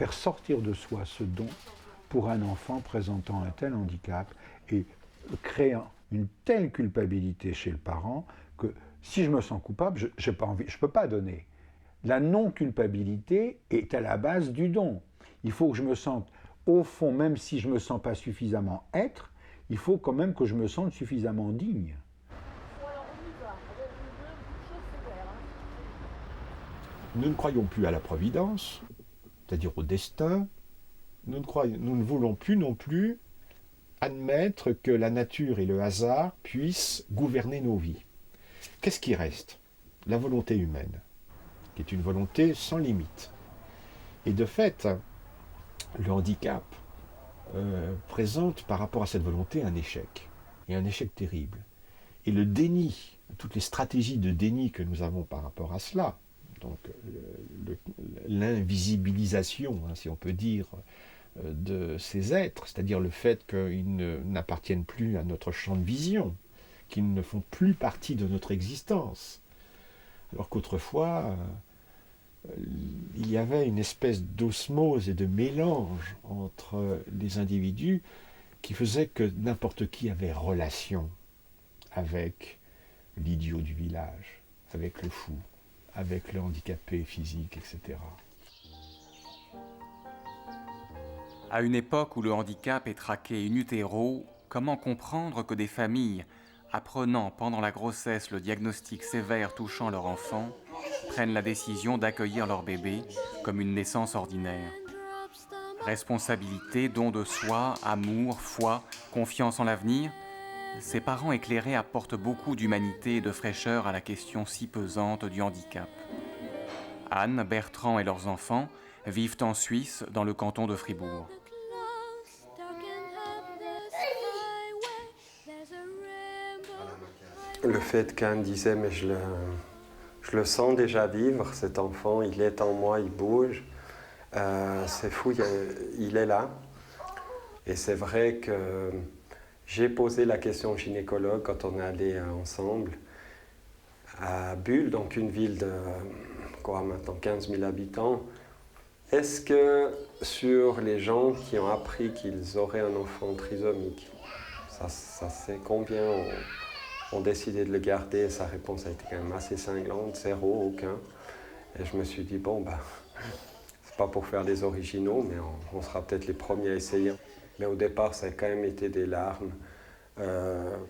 faire sortir de soi ce don pour un enfant présentant un tel handicap et créant une telle culpabilité chez le parent que si je me sens coupable, je ne peux pas donner. La non-culpabilité est à la base du don. Il faut que je me sente, au fond, même si je ne me sens pas suffisamment être, il faut quand même que je me sente suffisamment digne. Nous ne croyons plus à la providence, c'est-à-dire au destin. Nous ne voulons plus non plus admettre que la nature et le hasard puissent gouverner nos vies. Qu'est-ce qui reste? La volonté humaine, qui est une volonté sans limite. Et de fait, le handicap présente par rapport à cette volonté un échec, et un échec terrible. Et le déni, toutes les stratégies de déni que nous avons par rapport à cela, donc l'invisibilisation, si on peut dire, de ces êtres, c'est-à-dire le fait qu'ils n'appartiennent plus à notre champ de vision, qu'ils ne font plus partie de notre existence. Alors qu'autrefois, il y avait une espèce d'osmose et de mélange entre les individus qui faisait que n'importe qui avait relation avec l'idiot du village, avec le fou, avec le handicapé physique, etc. À une époque où le handicap est traqué in utero, comment comprendre que des familles, apprenant pendant la grossesse le diagnostic sévère touchant leur enfant, prennent la décision d'accueillir leur bébé comme une naissance ordinaire? Responsabilité, don de soi, amour, foi, confiance en l'avenir, ces parents éclairés apportent beaucoup d'humanité et de fraîcheur à la question si pesante du handicap. Anne, Bertrand et leurs enfants vivent en Suisse, dans le canton de Fribourg. Le fait qu'Anne disait, mais je le sens déjà vivre, cet enfant, il est en moi, il bouge, c'est fou, il est là. Et c'est vrai que j'ai posé la question au gynécologue quand on est allé ensemble à Bulle, donc une ville de maintenant 15 000 habitants. Est-ce que sur les gens qui ont appris qu'ils auraient un enfant trisomique, ça c'est combien ont décidé de le garder? Et sa réponse a été quand même assez cinglante, 0, aucun. Et je me suis dit, bon, c'est pas pour faire des originaux, mais on sera peut-être les premiers à essayer. Mais au départ, ça a quand même été des larmes,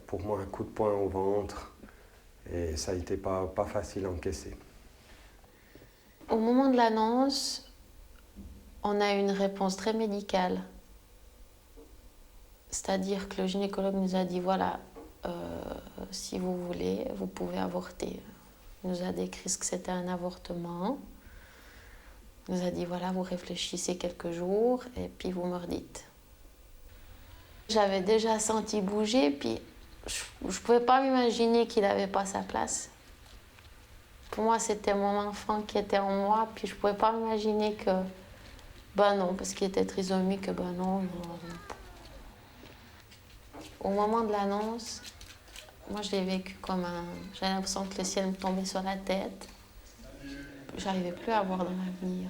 pour moi un coup de poing au ventre, et ça a été pas facile à encaisser. Au moment de l'annonce, on a eu une réponse très médicale. C'est-à-dire que le gynécologue nous a dit, voilà, si vous voulez, vous pouvez avorter. Il nous a décrit ce que c'était un avortement. Il nous a dit, voilà, vous réfléchissez quelques jours et puis vous me redites. J'avais déjà senti bouger, puis je ne pouvais pas m'imaginer qu'il n'avait pas sa place. Pour moi, c'était mon enfant qui était en moi, puis je ne pouvais pas m'imaginer que, non, parce qu'il était trisomique, non. Au moment de l'annonce, moi je l'ai vécu comme j'avais l'impression que le ciel me tombait sur la tête. J'arrivais plus à voir dans l'avenir,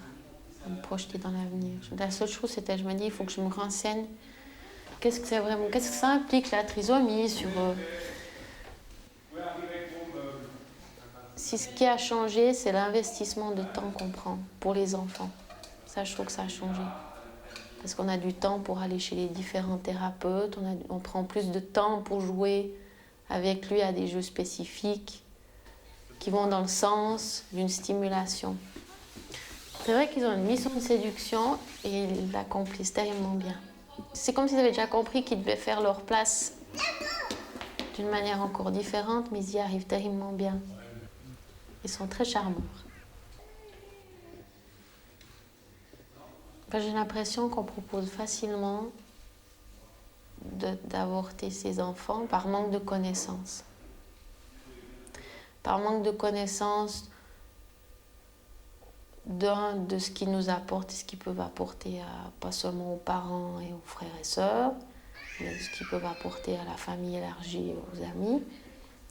à me projeter dans l'avenir. La seule chose, c'était, je me dis, il faut que je me renseigne. Qu'est-ce que c'est vraiment, qu'est-ce que ça implique la trisomie sur... Si ce qui a changé, c'est l'investissement de temps qu'on prend pour les enfants. Ça, je trouve que ça a changé. Parce qu'on a du temps pour aller chez les différents thérapeutes, on prend plus de temps pour jouer avec lui à des jeux spécifiques qui vont dans le sens d'une stimulation. C'est vrai qu'ils ont une mission de séduction et ils l'accomplissent tellement bien. C'est comme s'ils avaient déjà compris qu'ils devaient faire leur place d'une manière encore différente, mais ils y arrivent terriblement bien. Ils sont très charmants. J'ai l'impression qu'on propose facilement d'avorter ces enfants par manque de connaissances. Par manque de connaissances de ce qu'ils nous apportent et ce qu'ils peuvent apporter pas seulement aux parents et aux frères et sœurs, mais ce qu'ils peuvent apporter à la famille élargie et aux amis.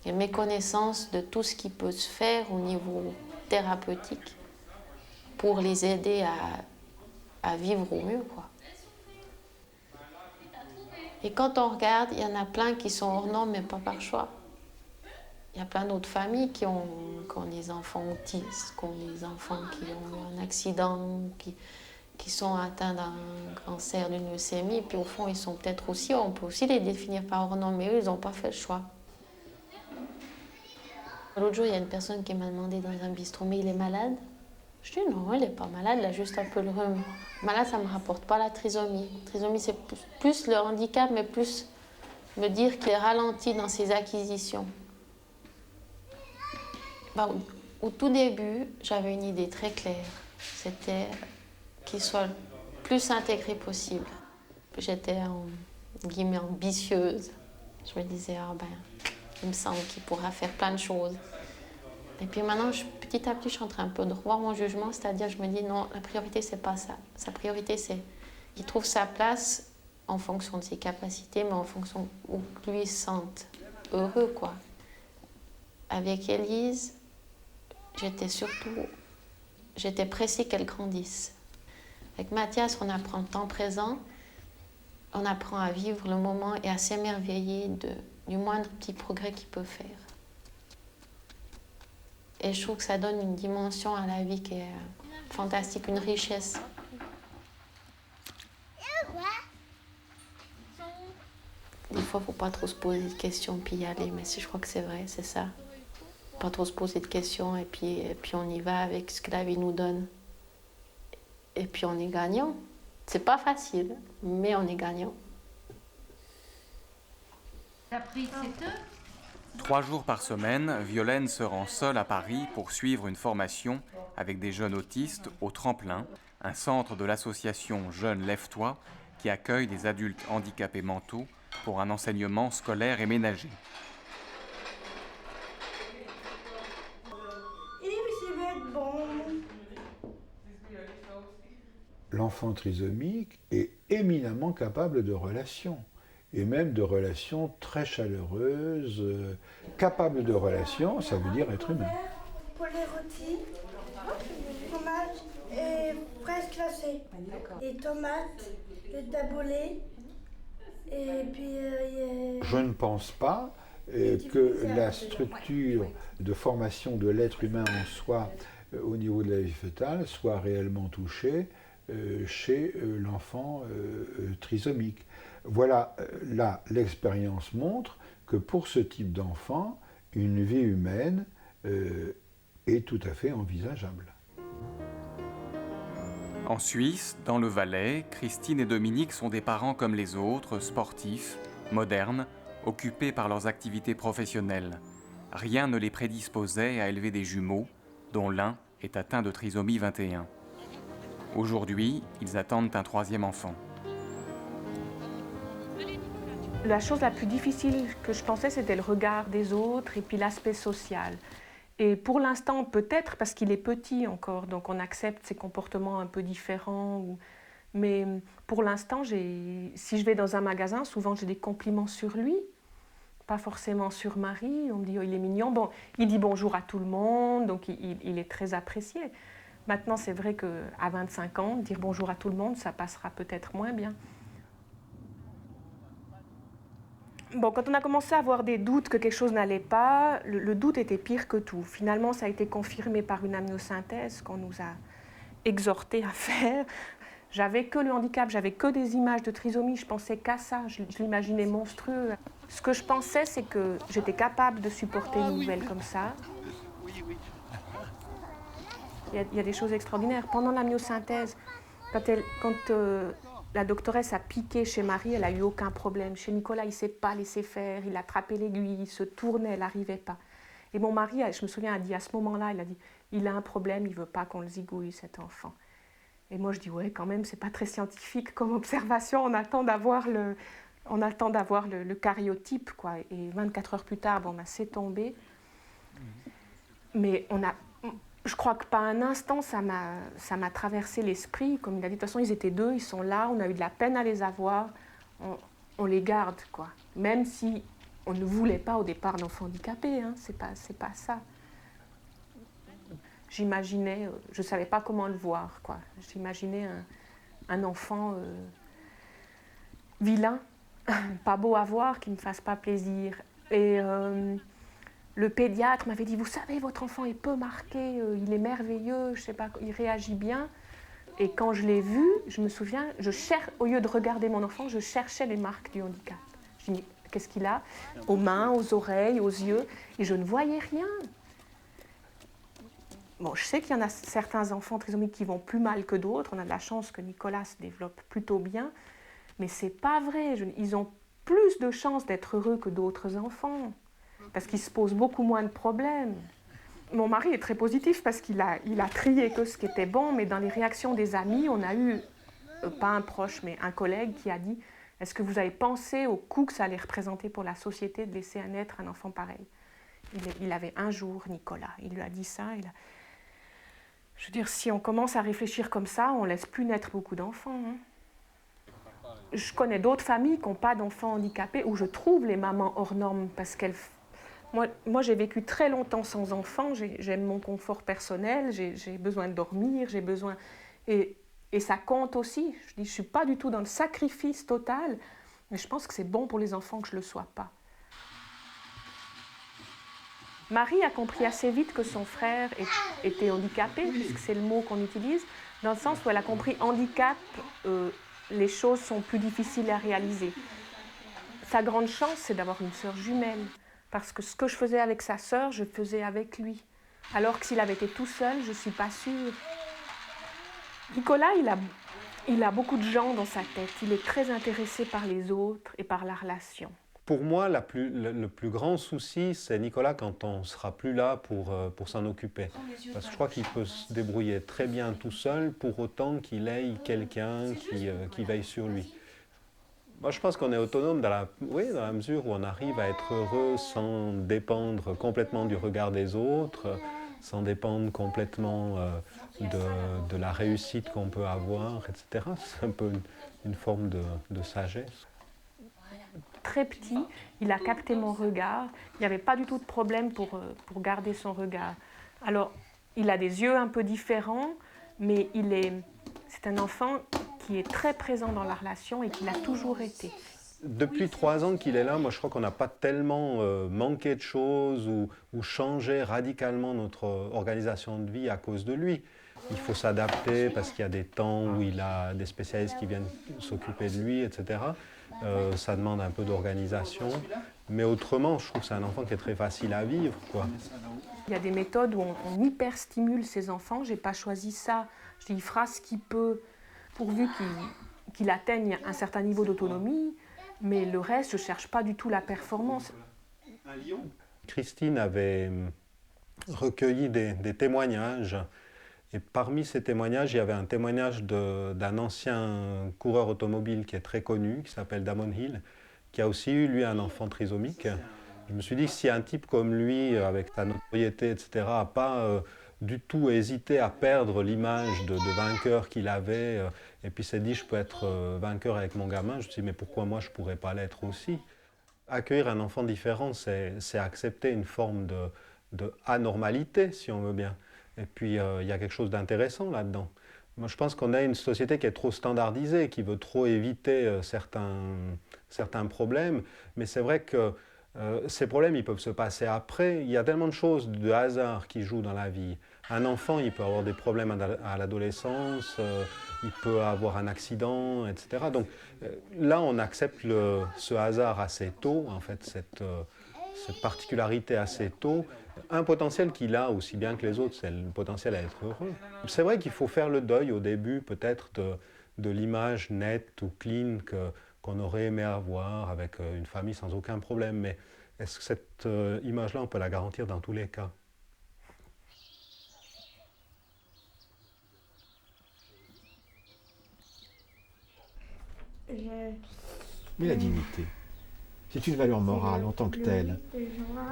Et méconnaissance de tout ce qui peut se faire au niveau thérapeutique pour les aider à vivre au mieux, quoi. Et quand on regarde, il y en a plein qui sont hors normes, mais pas par choix. Il y a plein d'autres familles qui ont des enfants autistes, qui ont des enfants qui ont eu un accident, qui sont atteints d'un cancer, d'une leucémie, et puis au fond, ils sont peut-être aussi, on peut aussi les définir par hors normes, mais eux, ils n'ont pas fait le choix. L'autre jour, il y a une personne qui m'a demandé dans un bistrot, mais il est malade? Je dis non, il n'est pas malade, il a juste un peu le rhume. Malade, ça ne me rapporte pas la trisomie. La trisomie, c'est plus le handicap, mais plus me dire qu'il est ralenti dans ses acquisitions. Au tout début, j'avais une idée très claire. C'était qu'il soit le plus intégré possible. J'étais guillemets ambitieuse. Je me disais, il me semble qu'il pourra faire plein de choses. Et puis maintenant, petit à petit, je suis en train un peu de revoir mon jugement, c'est-à-dire je me dis non, la priorité, c'est pas ça. Sa priorité, c'est qu'il trouve sa place en fonction de ses capacités, mais en fonction où lui se sente heureux, quoi. Avec Élise, j'étais pressée qu'elle grandisse. Avec Mathias, on apprend le temps présent, on apprend à vivre le moment et à s'émerveiller du moindre petit progrès qu'il peut faire. Et je trouve que ça donne une dimension à la vie qui est fantastique, une richesse. Des fois, il ne faut pas trop se poser de questions puis y aller, mais je crois que c'est vrai, c'est ça. Pas trop se poser de questions et puis on y va avec ce que la vie nous donne. Et puis on est gagnant. C'est pas facile, mais on est gagnant. T'as pris ces deux ? 3 jours par semaine, Violaine se rend seule à Paris pour suivre une formation avec des jeunes autistes au Tremplin, un centre de l'association Jeunes Lève-toi qui accueille des adultes handicapés mentaux pour un enseignement scolaire et ménager. L'enfant trisomique est éminemment capable de relations, et même de relations très chaleureuses. Capable de relations, ça veut dire être humain. Pour les rôtis, fromage et fraises glacées, les tomates, le taboulé, et puis Je ne pense pas que la structure de formation de l'être humain en soi au niveau de la vie fœtale soit réellement touchée chez l'enfant trisomique. Voilà, là, l'expérience montre que pour ce type d'enfant, une vie humaine est tout à fait envisageable. En Suisse, dans le Valais, Christine et Dominique sont des parents comme les autres, sportifs, modernes, occupés par leurs activités professionnelles. Rien ne les prédisposait à élever des jumeaux, dont l'un est atteint de trisomie 21. Aujourd'hui, ils attendent un 3e enfant. La chose la plus difficile que je pensais, c'était le regard des autres et puis l'aspect social. Et pour l'instant, peut-être parce qu'il est petit encore, donc on accepte ses comportements un peu différents. Mais pour l'instant, si je vais dans un magasin, souvent j'ai des compliments sur lui, pas forcément sur Marie. On me dit oh, il est mignon. Bon, il dit bonjour à tout le monde, donc il est très apprécié. Maintenant, c'est vrai qu'à 25 ans, dire bonjour à tout le monde, ça passera peut-être moins bien. Bon, quand on a commencé à avoir des doutes que quelque chose n'allait pas, le doute était pire que tout. Finalement, ça a été confirmé par une amniosynthèse qu'on nous a exhortés à faire. J'avais que le handicap, j'avais que des images de trisomie, je pensais qu'à ça, je l'imaginais monstrueux. Ce que je pensais, c'est que j'étais capable de supporter une nouvelle comme ça. Il y a des choses extraordinaires. Pendant l'amniosynthèse, quand la doctoresse a piqué chez Marie, elle n'a eu aucun problème. Chez Nicolas, il ne s'est pas laissé faire, il a attrapé l'aiguille, il se tournait, elle n'arrivait pas. Et mon mari, je me souviens, a dit à ce moment-là, il a dit, il a un problème, il ne veut pas qu'on le zigouille, cet enfant. Et moi, je dis, ouais, quand même, c'est pas très scientifique comme observation, on attend d'avoir le cariotype, quoi. Et 24 heures plus tard, bon, c'est tombé. Mais je crois que pas un instant, ça m'a traversé l'esprit. Comme il a dit, de toute façon, ils étaient 2, ils sont là, on a eu de la peine à les avoir, on les garde, quoi. Même si on ne voulait pas au départ d'enfants handicapés, hein, c'est pas ça. J'imaginais, je ne savais pas comment le voir, quoi. J'imaginais un enfant vilain, pas beau à voir, qui ne me fasse pas plaisir. Et le pédiatre m'avait dit, vous savez, votre enfant est peu marqué, il est merveilleux, je sais pas, il réagit bien. Et quand je l'ai vu, je me souviens, au lieu de regarder mon enfant, je cherchais les marques du handicap. Je dis, qu'est-ce qu'il a? Aux mains, aux oreilles, aux yeux, et je ne voyais rien. Bon, je sais qu'il y en a certains enfants trisomiques qui vont plus mal que d'autres. On a de la chance que Nicolas se développe plutôt bien. Mais c'est pas vrai. Ils ont plus de chances d'être heureux que d'autres enfants. Parce qu'ils se posent beaucoup moins de problèmes. Mon mari est très positif parce qu'il a trié que ce qui était bon. Mais dans les réactions des amis, on a eu, pas un proche, mais un collègue qui a dit « Est-ce que vous avez pensé au coût que ça allait représenter pour la société de laisser naître un enfant pareil ?» Il avait un jour, Nicolas. Il lui a dit ça. Je veux dire, si on commence à réfléchir comme ça, on ne laisse plus naître beaucoup d'enfants. Hein. Je connais d'autres familles qui n'ont pas d'enfants handicapés où je trouve les mamans hors normes parce qu'elles... Moi, j'ai vécu très longtemps sans enfants, j'aime mon confort personnel, j'ai besoin de dormir, j'ai besoin... Et ça compte aussi. Je dis, je ne suis pas du tout dans le sacrifice total, mais je pense que c'est bon pour les enfants que je ne le sois pas. Marie a compris assez vite que son frère était handicapé, puisque c'est le mot qu'on utilise, dans le sens où elle a compris handicap, les choses sont plus difficiles à réaliser. Sa grande chance, c'est d'avoir une sœur jumelle, parce que ce que je faisais avec sa sœur, je faisais avec lui. Alors que s'il avait été tout seul, je ne suis pas sûre. Nicolas, il a beaucoup de gens dans sa tête. Il est très intéressé par les autres et par la relation. Pour moi, le plus grand souci, c'est Nicolas quand on ne sera plus là pour s'en occuper. Parce que je crois qu'il peut se débrouiller très bien tout seul, pour autant qu'il ait quelqu'un qui veille sur lui. Moi, je pense qu'on est autonome dans la mesure où on arrive à être heureux sans dépendre complètement du regard des autres, sans dépendre complètement de la réussite qu'on peut avoir, etc. C'est un peu une forme de sagesse. Très petit, il a capté mon regard. Il n'y avait pas du tout de problème pour garder son regard. Alors, il a des yeux un peu différents, mais c'est un enfant qui est très présent dans la relation et qui l'a toujours été. Depuis 3 ans qu'il est là, moi je crois qu'on n'a pas tellement manqué de choses ou changé radicalement notre organisation de vie à cause de lui. Il faut s'adapter parce qu'il y a des temps où il a des spécialistes qui viennent s'occuper de lui, etc. Ça demande un peu d'organisation. Mais autrement, je trouve que c'est un enfant qui est très facile à vivre, quoi. Il y a des méthodes où on hyperstimule ses enfants. Je n'ai pas choisi ça. Je dis, il fera ce qu'il peut pourvu qu'il atteigne un certain niveau d'autonomie. Mais le reste, je ne cherche pas du tout la performance. Christine avait recueilli des témoignages. Et parmi ces témoignages, il y avait un témoignage d'un ancien coureur automobile qui est très connu, qui s'appelle Damon Hill, qui a aussi eu, lui, un enfant trisomique. Je me suis dit que si un type comme lui, avec sa notoriété, etc., n'a pas du tout hésité à perdre l'image de vainqueur qu'il avait, et puis s'est dit, je peux être vainqueur avec mon gamin, je me suis dit, mais pourquoi moi je ne pourrais pas l'être aussi? Accueillir un enfant différent, c'est accepter une forme de anormalité, si on veut bien. Et puis, il y a quelque chose d'intéressant là-dedans. Moi, je pense qu'on a une société qui est trop standardisée, qui veut trop éviter certains problèmes. Mais c'est vrai que ces problèmes, ils peuvent se passer après. Il y a tellement de choses de hasard qui jouent dans la vie. Un enfant, il peut avoir des problèmes à l'adolescence, il peut avoir un accident, etc. Donc là, on accepte ce hasard assez tôt, en fait, cette particularité assez tôt. Un potentiel qu'il a aussi bien que les autres, c'est le potentiel à être heureux. C'est vrai qu'il faut faire le deuil au début, peut-être, de l'image nette ou clean qu'on aurait aimé avoir avec une famille sans aucun problème. Mais est-ce que cette image-là, on peut la garantir dans tous les cas? Mais la dignité, c'est une valeur morale en tant que telle.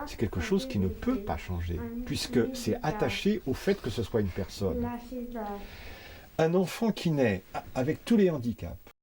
C'est quelque chose qui ne peut pas changer, puisque c'est attaché au fait que ce soit une personne. Un enfant qui naît avec tous les handicaps,